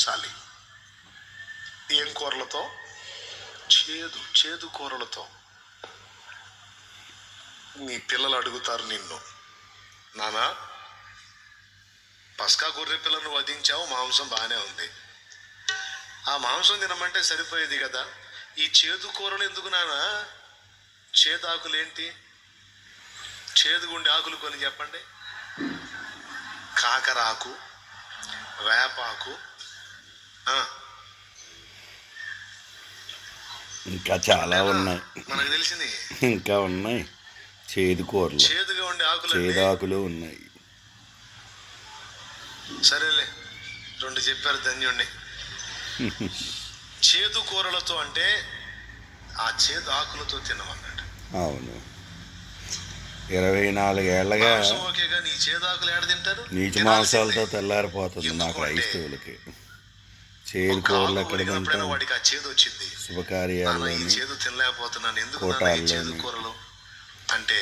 చాలి. ఏం కూరలతో? చేదు చేదు కూరలతో. మీ పిల్లలు అడుగుతారు నిన్ను, నానా పస్కా గొర్రె పిల్లను వధించావు, మాంసం బాగానే ఉంది, ఆ మాంసం తినమంటే సరిపోయేది కదా, ఈ చేదు కూరలు ఎందుకు నానా? చేదాకులేంటి? చేదుగుండి ఆకులు కొని చెప్పండి. కాకరాకు, వేపాకు, ఇంకా చాలా ఉన్నాయి, మనకు తెలిసింది. ఇంకా ఉన్నాయి. చేదు కూరలు, చేదుగా ఉండే ఆకులు, చేదాకులు ఉన్నాయి. సరేలే, రెండు చెప్పారు, ధన్యుణ్ణి. చేదు కూరలతో అంటే ఆ చేదు ఆకులతో తినమన్నాడు. అవును, 24 ఏళ్ళగా నీచు మాంసాలతో తెల్లారిపోతుంది మా క్రైస్తవులకి. చేదు కూరలు ఎక్కడ తింటాం? శుభకార్యాల్లోని, కోటాల్లోని. అంటే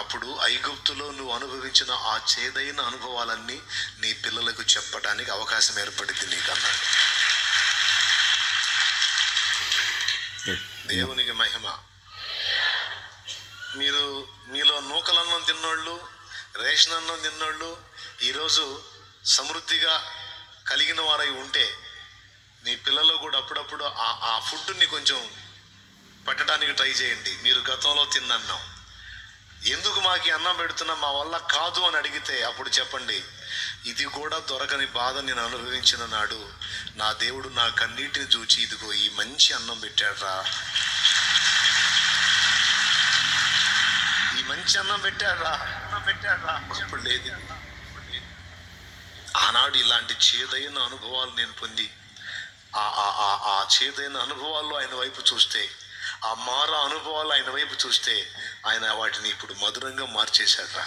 అప్పుడు ఐగుప్తులో నువ్వు అనుభవించిన ఆ చేదైన అనుభవాలన్నీ నీ పిల్లలకు చెప్పడానికి అవకాశం ఏర్పడింది నీకన్నాడు. దేవునికి మహిమ. మీలో నూకలన్నం తిన్నోళ్ళు, రేషన్ అన్నం తిన్నోళ్ళు ఈరోజు సమృద్ధిగా కలిగిన వారై ఉంటే మీ పిల్లలు కూడా అప్పుడప్పుడు ఆ ఫుడ్ని కొంచెం పెట్టడానికి ట్రై చేయండి. మీరు గతంలో తిన్నన్నాం, ఎందుకు మాకు అన్నం పెడుతున్నా, మా వల్ల కాదు అని అడిగితే అప్పుడు చెప్పండి, ఇది కూడా దొరకని బాధ నేను అనుభవించిన నాడు నా దేవుడు నా కన్నీటిని చూచి ఇదిగో ఈ మంచి అన్నం పెట్టాడ్రా, ఈ మంచి అన్నం పెట్టాడ్రా. ఇప్పుడు లేదు. ఆనాడు ఇలాంటి చేదైన అనుభవాలు నేను పొంది ఆ చేదైన అనుభవాల్లో ఆయన వైపు చూస్తే, ఆ మార అనుభవాలు ఆయన వైపు చూస్తే ఆయన వాటిని ఇప్పుడు మధురంగా మార్చేశాడ్రా.